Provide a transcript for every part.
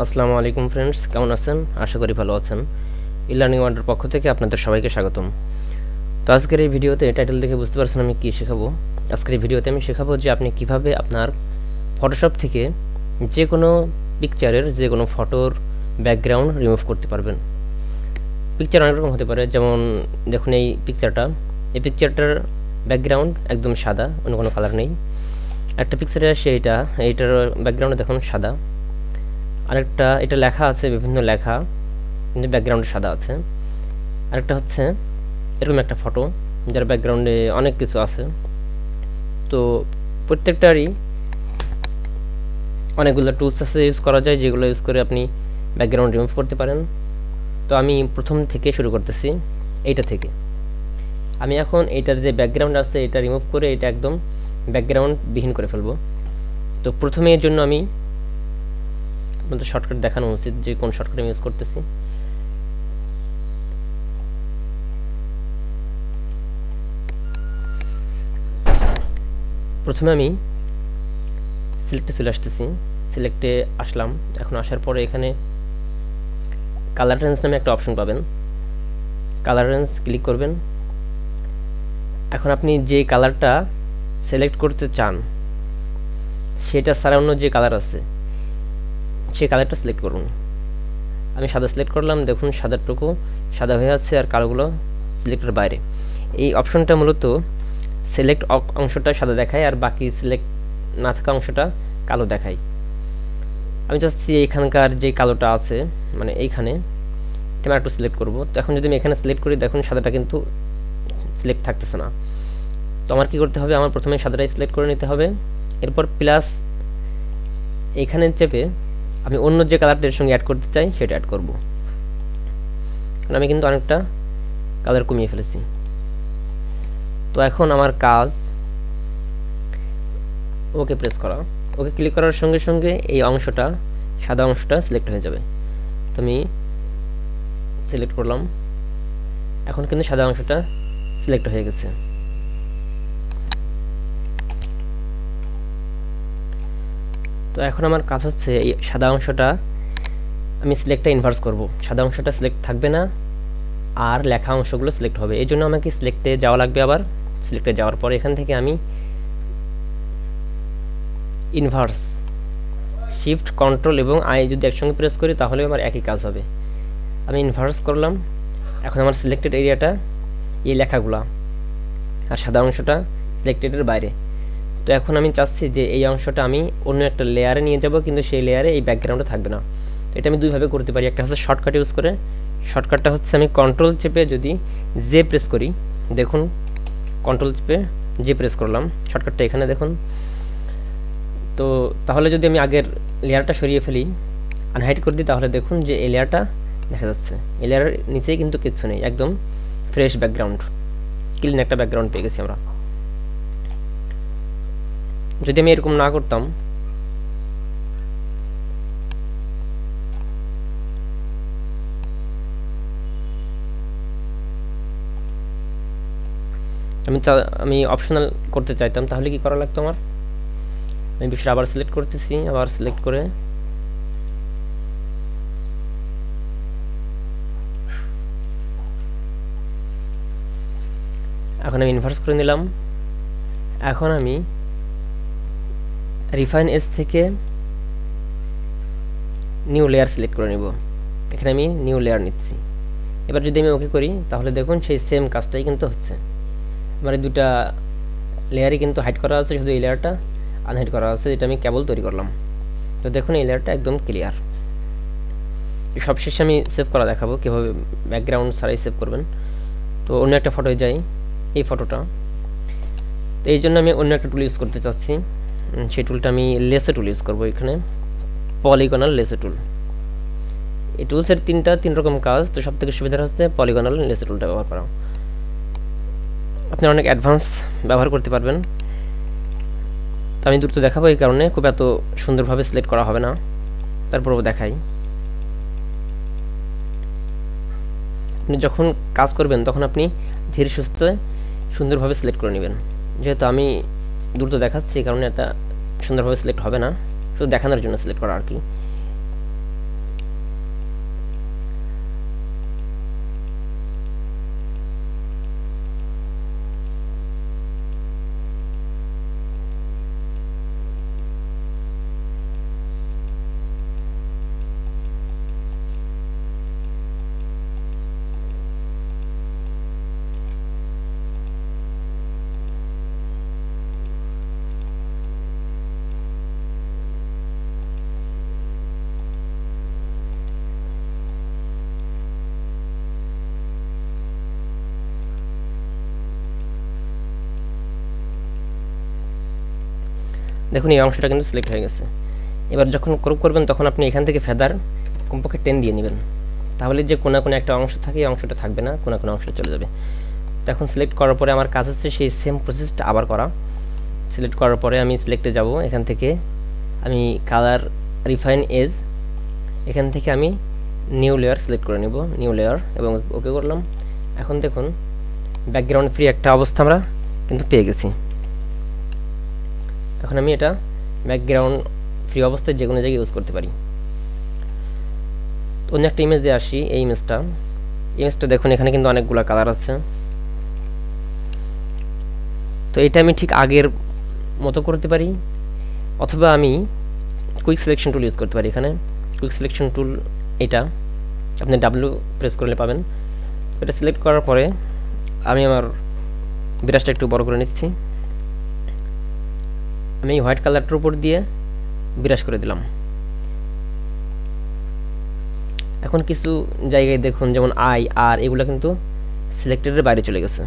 আসসালামু আলাইকুম ফ্রেন্ডস, কেমন আছেন? আশা করি ভালো আছেন। ই লার্নিং ওয়ার্ল্ডের পক্ষ থেকে আপনাদের সবাইকে স্বাগতম। তো আজকের এই ভিডিওতে টাইটেল দেখে বুঝতে পারছেন আমি কি শেখাবো। আজকের এই ভিডিওতে আমি শেখাবো যে আপনি কিভাবে আপনার ফটোশপ থেকে যে কোনো পিকচারের যে কোনো ফটোর ব্যাকগ্রাউন্ড রিমুভ করতে পারবেন। পিকচার অনেক রকম হতে পারে, যেমন দেখুন এই পিকচারটার ব্যাকগ্রাউন্ড একদম সাদা, অন্য কোনো কালার নেই। একটা পিকচারে আসে এইটার ব্যাকগ্রাউন্ডে দেখুন সাদা। আরেকটা এটা লেখা আছে, বিভিন্ন লেখা, কিন্তু ব্যাকগ্রাউন্ডে সাদা আছে। আরেকটা হচ্ছে এরকম একটা ফটো যার ব্যাকগ্রাউন্ডে অনেক কিছু আছে। তো প্রত্যেকটারই অনেকগুলো টুলস আছে ইউজ করা যায়, যেগুলো ইউজ করে আপনি ব্যাকগ্রাউন্ড রিমুভ করতে পারেন। তো আমি প্রথম থেকে শুরু করতেছি, এইটা থেকে। আমি এখন এইটার যে ব্যাকগ্রাউন্ড আছে এটা রিমুভ করে এটা একদম ব্যাকগ্রাউন্ড বিহীন করে ফেলবো। তো প্রথমে এর জন্য আমি আপনাদের শর্টকাট দেখানো উচিত যে কোন শর্টকাট আমি ইউজ করতেছি। প্রথমে আমি সিলেক্টে চলে আসতেছি, সিলেক্টে আসলাম। এখন আসার পরে এখানে কালার রেঞ্জ নামে একটা অপশন পাবেন, কালার রেঞ্জ ক্লিক করবেন। এখন আপনি যে কালারটা সিলেক্ট করতে চান সেটা সারাউন্ড যে কালার আছে সেই কালারটা সিলেক্ট করুন। আমি সাদা সিলেক্ট করলাম, দেখুন সাদাটুকু সাদা হয়ে আছে আর কালোগুলো সিলেক্টের বাইরে। এই অপশনটা মূলত সিলেক্ট অংশটা সাদা দেখায় আর বাকি সিলেক্ট না থাকা অংশটা কালো দেখায়। আমি চাচ্ছি এইখানকার যে কালোটা আছে, মানে এইখানে এটা একটু সিলেক্ট করব। তো এখন যদি আমি এখানে সিলেক্ট করি, দেখুন সাদাটা কিন্তু সিলেক্ট থাকতেছে না। তো আমার কী করতে হবে, আমার প্রথমে সাদাটাই সিলেক্ট করে নিতে হবে। এরপর প্লাস এইখানে চেপে আমি অন্য যে কালারটা এর সঙ্গে অ্যাড করতে চাই সেটা অ্যাড করব। কারণ আমি কিন্তু অনেকটা কালার কমিয়ে ফেলেছি। তো এখন আমার কাজ ওকে প্রেস করা। ওকে ক্লিক করার সঙ্গে সঙ্গে এই অংশটা, সাদা অংশটা সিলেক্ট হয়ে যাবে। তো আমি সিলেক্ট করলাম, এখন কিন্তু সাদা অংশটা সিলেক্ট হয়ে গেছে। তো এখন আমার কাজ হচ্ছে এই সাদা অংশটা আমি সিলেক্টটা ইনভার্স করব। সাদা অংশটা সিলেক্ট থাকবে না আর লেখা অংশগুলো সিলেক্ট হবে। এই জন্য আমাকে সিলেক্টে যাওয়া লাগবে। আবার সিলেক্টে যাওয়ার পরে এখান থেকে আমি ইনভার্স শিফট কন্ট্রোল এবং আই যদি একসঙ্গে প্রেস করি তাহলে আমার একই কাজ হবে। আমি ইনভার্স করলাম। এখন আমার সিলেক্টেড এরিয়াটা এই লেখাগুলা আর সাদা অংশটা সিলেক্টেডের বাইরে। তো এখন আমি চাচ্ছি যে এই অংশটা আমি অন্য একটা লেয়ারে নিয়ে যাব, কিন্তু সেই লেয়ারে এই ব্যাকগ্রাউন্ডটা থাকবে না। তো এটা আমি দুইভাবে করতে পারি। একটা হচ্ছে শর্টকাট ইউজ করে। শর্টকাটটা হচ্ছে আমি কন্ট্রোল চেপে যদি জে প্রেস করি, দেখুন কন্ট্রোল চেপে জে প্রেস করলাম, শর্টকাটটা এখানে দেখুন। তো তাহলে যদি আমি আগের লেয়ারটা সরিয়ে ফেলি, আনহাইড করে দিই, তাহলে দেখুন যে এই লেয়ারটা দেখা যাচ্ছে। এই লেয়ারের নিচেই কিন্তু কিচ্ছু নেই, একদম ফ্রেশ ব্যাকগ্রাউন্ড, ক্লিন একটা ব্যাকগ্রাউন্ড পেয়ে গেছি আমরা। যদি আমি এরকম না করতাম, আমি অপশনাল করতে চাইতাম, তাহলে কি করা লাগতো আমার? আমি বিষয়টা আবার সিলেক্ট করতেছি, আবার সিলেক্ট করে এখন আমি ইনভার্স করে নিলাম। এখন আমি রিফাইন এজ থেকে নিউ লেয়ার সিলেক্ট করে নিব। এখানে আমি নিউ লেয়ার নিচ্ছি। এবার যদি আমি ওকে করি তাহলে দেখুন সেই সেম কাজটাই কিন্তু হচ্ছে। আমার দুটা লেয়ারই কিন্তু হাইড করা আছে, শুধু এই লেয়ারটা আনহাইড করা আছে, যেটা আমি কেবল তৈরি করলাম। তো দেখুন এই লেয়ারটা একদম ক্লিয়ার। সবশেষে আমি সেভ করা দেখাবো কীভাবে ব্যাকগ্রাউন্ড ছাড়াই সেভ করবেন। তো অন্য একটা ফটোয় যাই, এই ফটোটা। তো এই জন্য আমি অন্য একটা টুল ইউজ করতে চাচ্ছি। সেই টুলটা আমি লেসো টুল ইউজ করবো। এখানে পলিগনাল লেসো টুল। এই টুলসের তিন রকম কাজ। তো সব থেকে সুবিধা হচ্ছে পলিগনাল লেসো টুলটা ব্যবহার করা। আপনি অনেক অ্যাডভান্স ব্যবহার করতে পারবেন। তো আমি দ্রুত দেখাবো, এই কারণে খুব এত সুন্দরভাবে সিলেক্ট করা হবে না, তারপরও দেখাই। আপনি যখন কাজ করবেন তখন আপনি ধীরে সুস্থে সুন্দরভাবে সিলেক্ট করে নেবেন। যেহেতু আমি দ্রুত দেখাচ্ছি, এই কারণে এটা সুন্দরভাবে সিলেক্ট হবে না, শুধু দেখানোর জন্য সিলেক্ট করা আর কি। দেখুন এই অংশটা কিন্তু সিলেক্ট হয়ে গেছে। এবার যখন ক্রপ করবেন তখন আপনি এখান থেকে ফেদার কমপক্ষে 10 দিয়ে নেবেন, তাহলে যে কোনো একটা অংশ থাকে এই অংশটা থাকবে না, কোনো অংশটা চলে যাবে। তো এখন সিলেক্ট করার পরে আমার কাজ হচ্ছে সেই সেম প্রসেসটা আবার করা। সিলেক্ট করার পরে আমি সিলেক্টে যাব, এখান থেকে আমি কালার রিফাইন এজ, এখান থেকে আমি নিউ লেয়ার সিলেক্ট করে নেব, নিউ লেয়ার, এবং ওকে করলাম। এখন দেখুন ব্যাকগ্রাউন্ড ফ্রি একটা অবস্থা আমরা কিন্তু পেয়ে গেছি। এখন আমি এটা ব্যাকগ্রাউন্ড ফ্রি অবস্থায় যে কোনো জায়গায় ইউজ করতে পারি। অন্য একটা ইমেজে আসি, এই ইমেজটা দেখুন এখানে কিন্তু অনেকগুলো কালার আছে। তো এটা আমি ঠিক আগের মতো করতে পারি, অথবা আমি কুইক সিলেকশন টুল ইউজ করতে পারি। এখানে কুইক সিলেকশন টুল এটা আপনি ডাব্লিউ প্রেস করলে পাবেন। এটা সিলেক্ট করার পরে আমি আমার ব্রাশটা একটু বড় করে নিচ্ছি, আমি হোয়াইট কালারটার উপর দিয়ে ব্রাশ করে দিলাম। এখন কিছু জায়গায় দেখুন যেমন আই আর এগুলো কিন্তু সিলেক্টেডের বাইরে চলে গেছে।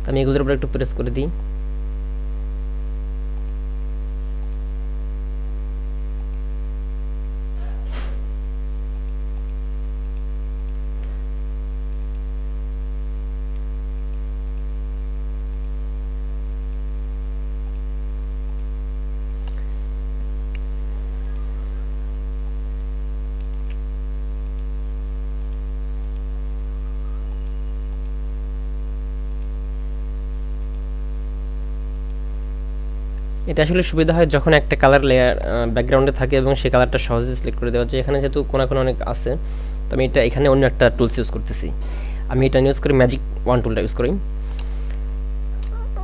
আমি এগুলোর উপর একটু প্রেস করে দিই। এটা আসলে সুবিধা হয় যখন একটা কালার লেয়ার ব্যাকগ্রাউন্ডে থাকে এবং সেই কালারটা সহজে সিলেক্ট করে দেওয়া যায়। এখানে যেহেতু কোনো অনেক আছে, তো আমি এটা এখানে অন্য একটা টুলস ইউজ করতেছি। আমি এটা ইউজ করি, ম্যাজিক ওয়ান টুলটা ইউজ করি।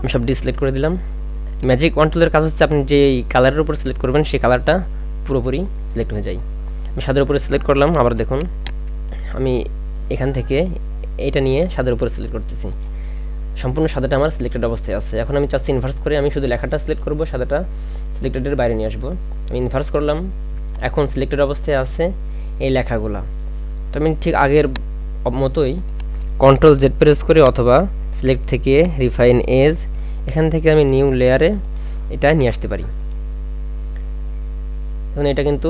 আমি সব সিলেক্ট করে দিলাম। ম্যাজিক ওয়ান টুলের কাজ হচ্ছে আপনি যে কালারের উপর সিলেক্ট করবেন সেই কালারটা পুরোপুরি সিলেক্ট হয়ে যায়। আমি সাদের উপরে সিলেক্ট করলাম, আবার দেখুন আমি এখান থেকে এইটা নিয়ে সাদের উপরে সিলেক্ট করতেছি। সম্পূর্ণ সাদাটা আমার সিলেক্টেড অবস্থায় আছে। এখন আমি চাচ্ছি ইনভার্স করে আমি শুধু লেখাটা সিলেক্ট করব, সাদাটা সিলেক্টেডের বাইরে নিয়ে আসবো। আমি ইনভার্স করলাম, এখন সিলেক্টেড অবস্থায় আছে এই লেখাগুলা। তো আমি ঠিক আগের মতোই কন্ট্রোল জেড প্রেস করে অথবা সিলেক্ট থেকে রিফাইন এজ, এখান থেকে আমি নিউ লেয়ারে এটা নিয়ে আসতে পারি। এখন এটা কিন্তু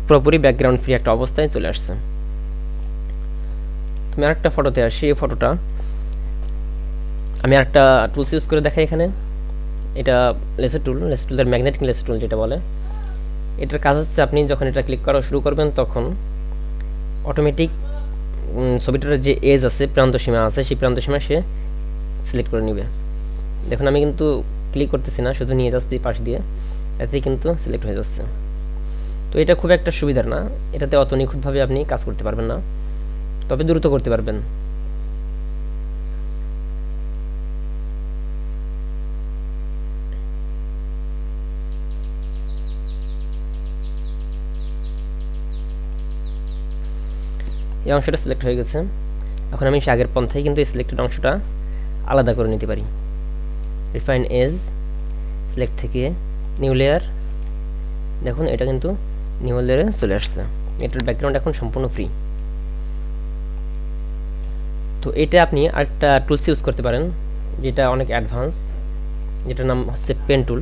পুরোপুরি ব্যাকগ্রাউন্ড ফ্রি একটা অবস্থায় চলে আসছে। আমি আরেকটা ফটোতে আসি, এই ফটোটা আমি আরেকটা টুলস ইউজ করে দেখাই। এখানে এটা লেসার টুলের ম্যাগনেটিক লেসার টুল যেটা বলে, এটার কাজ হচ্ছে আপনি যখন এটা ক্লিক করা শুরু করবেন তখন অটোমেটিক ছবিটার যে এজ আছে, প্রান্ত সীমা আছে, সেই প্রান্ত সীমা সে সিলেক্ট করে নেবে। দেখুন আমি কিন্তু ক্লিক করতেছি না, শুধু নিয়ে যাচ্ছি পাশ দিয়ে, এতেই কিন্তু সিলেক্ট হয়ে যাচ্ছে। তো এটা খুব একটা সুবিধার না, এটাতে অত নিখুঁতভাবে আপনি কাজ করতে পারবেন না, তবে দ্রুত করতে পারবেন। এই অংশটা সিলেক্ট হয়ে গেছে। এখন আমি আগের পন্থায় কিন্তু এই সিলেক্টেড অংশটা আলাদা করে নিতে পারি। রিফাইন এজ, সিলেক্ট থেকে নিউ লেয়ার, দেখুন এটা কিন্তু নিউ লেয়ারে চলে আসছে। এটার ব্যাকগ্রাউন্ড এখন সম্পূর্ণ ফ্রি। তো এটা আপনি আরেকটা টুলস ইউজ করতে পারেন যেটা অনেক অ্যাডভান্স, যেটার নাম হচ্ছে পেন টুল।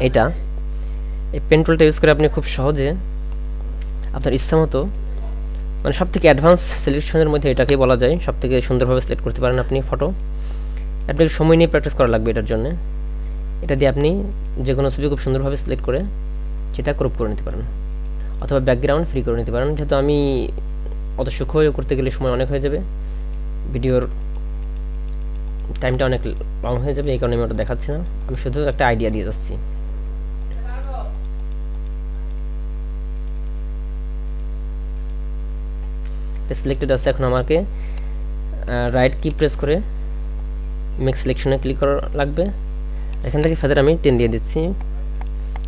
এই পেন টুলটা ইউজ করে আপনি খুব সহজে আপনার ইচ্ছা মতো, মানে সব থেকে অ্যাডভান্স সিলেকশনের মধ্যে এটাকেই বলা যায়, সব থেকে সুন্দরভাবে সিলেক্ট করতে পারেন আপনি ফটো। আপনাকে সময় নিয়ে প্র্যাকটিস করা লাগবে এটার জন্য। এটা দিয়ে আপনি যে কোনো ছবি খুব সুন্দরভাবে সিলেক্ট করে সেটা ক্রপ করে নিতে পারেন, অথবা ব্যাকগ্রাউন্ড ফ্রি করে নিতে পারেন। যেহেতু আমি অত সূক্ষ্ম করতে গেলে সময় অনেক হয়ে যাবে, ভিডিওর টাইমটা অনেক লং হয়ে যাবে, এই কারণে আমি ওটা দেখাচ্ছি না, আমি শুধু একটা আইডিয়া দিয়ে যাচ্ছি। সিলেক্টেড আছে, এখন আমাকে রাইট কি প্রেস করে মেক সিলেকশনে ক্লিক করা লাগবে। এখান থেকে ফেদার আমি 10 দিয়ে দিচ্ছি,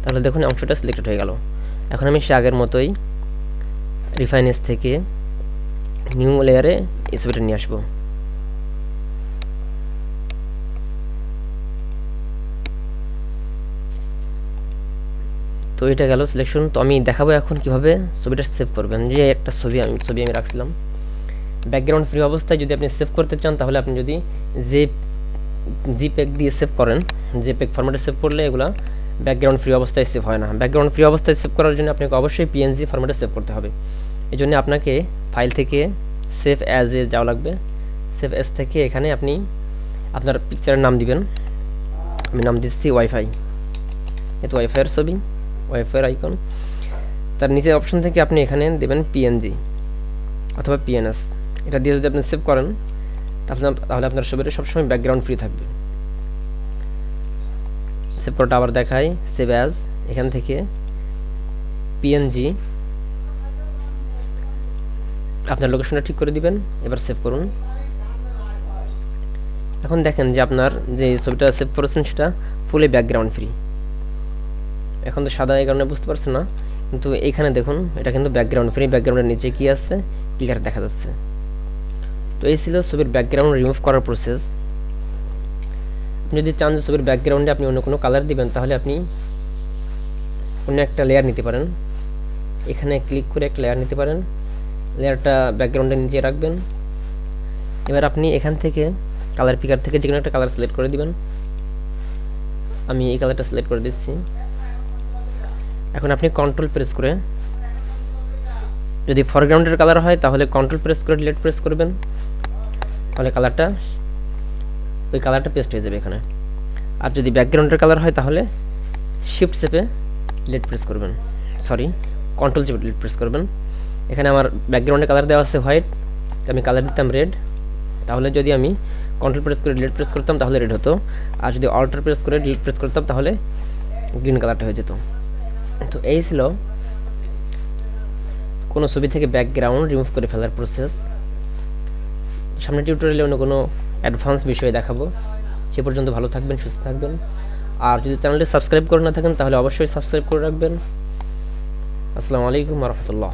তাহলে দেখুন অংশটা সিলেক্টেড হয়ে গেল। এখন আমি সে আগের মতোই রিফাইনেস থেকে নিউ লেয়ারে এই ছবিটা নিয়ে আসবো। তো এটা গেল সিলেকশন। তো আমি দেখাবো এখন কিভাবে ছবিটা সেভ করবেন। যে একটা ছবি আমি রাখছিলাম ব্যাকগ্রাউন্ড ফ্রি অবস্থায়, যদি আপনি সেভ করতে চান তাহলে আপনি যদি যে জিপেগ দিয়ে সেভ করেন, জেপেগ ফরম্যাটে সেভ করলে এগুলা ব্যাকগ্রাউন্ড ফ্রি অবস্থায় সেভ হয় না। ব্যাকগ্রাউন্ড ফ্রি অবস্থায় সেভ করার জন্য আপনাকে অবশ্যই পিএনজি ফরম্যাটে সেভ করতে হবে। এই জন্য আপনাকে ফাইল থেকে সেভ অ্যাজ এ যাওয়া লাগবে। সেভ অ্যাজ থেকে এখানে আপনি আপনার পিকচারের নাম দিবেন। আমি নাম দিচ্ছি ওয়াইফাই, এতো ওয়াইফাইয়ের ছবি, ওয়াইফাইয়ের আইকন। তার নিচে অপশন থেকে আপনি এখানে দেবেন পিএনজি অথবা পিএনএস। এটা দিয়ে যদি আপনি সেভ করেন তাহলে আপনার ছবিটা সবসময় ব্যাকগ্রাউন্ড ফ্রি থাকবে। সেভ করাটা আবার দেখাই, সেভ অ্যাজ, এখান থেকে পিএনজি আপনার লোকেশনটা ঠিক করে দিবেন। এবার সেভ করুন। এখন দেখেন যে আপনার যে ছবিটা সেভ করেছেন সেটা ফুলি ব্যাকগ্রাউন্ড ফ্রি। এখন তো সাদা এই কারণে বুঝতে পারছেন না, কিন্তু এইখানে দেখুন এটা কিন্তু ব্যাকগ্রাউন্ড ফ্রি। ব্যাকগ্রাউন্ডের নিচে কি আছে ক্লিয়ার দেখা যাচ্ছে। তো এই ছিল ছবির ব্যাকগ্রাউন্ড রিমুভ করার প্রসেস। আপনি যদি চান যে ছবির ব্যাকগ্রাউন্ডে আপনি অন্য কোনো কালার দিবেন তাহলে আপনি অন্য একটা লেয়ার নিতে পারেন। এখানে ক্লিক করে একটা লেয়ার নিতে পারেন, লেয়ারটা ব্যাকগ্রাউন্ডের নিচে রাখবেন। এবার আপনি এখান থেকে কালার পিকার থেকে যে কোনো একটা কালার সিলেক্ট করে দিবেন। আমি এই কালারটা সিলেক্ট করে দিচ্ছি। এখন আপনি কন্ট্রোল প্রেস করে, যদি ফরগ্রাউন্ডের কালার হয় তাহলে কন্ট্রোল প্রেস করে ডিলিট প্রেস করবেন, তাহলে ওই কালারটা পেস্ট হয়ে যাবে এখানে। আর যদি ব্যাকগ্রাউন্ডের কালার হয় তাহলে শিফট চেপে ডিলিট প্রেস করবেন, সরি কন্ট্রোল চেপে ডিলিট প্রেস করবেন। এখানে আমার ব্যাকগ্রাউন্ডে কালার দেওয়া আছে হোয়াইট, আমি কালার দিতাম রেড, তাহলে যদি আমি কন্ট্রোল প্রেস করে ডিলিট প্রেস করতাম তাহলে রেড হতো, আর যদি অল্টার প্রেস করে ডিলিট প্রেস করতাম তাহলে গ্রিন কালারটা হয়ে যেত। তো এই ছিল কোনো ছবি থেকে ব্যাকগ্রাউন্ড রিমুভ করে ফেলার প্রসেস। সামনে টিউটোরিয়ালে অন্য কোনো অ্যাডভান্স বিষয় দেখাবো। সে পর্যন্ত ভালো থাকবেন, সুস্থ থাকবেন। আর যদি চ্যানেলটি সাবস্ক্রাইব করে না থাকেন তাহলে অবশ্যই সাবস্ক্রাইব করে রাখবেন। আসসালামু আলাইকুম ওয়া রাহমাতুল্লাহ।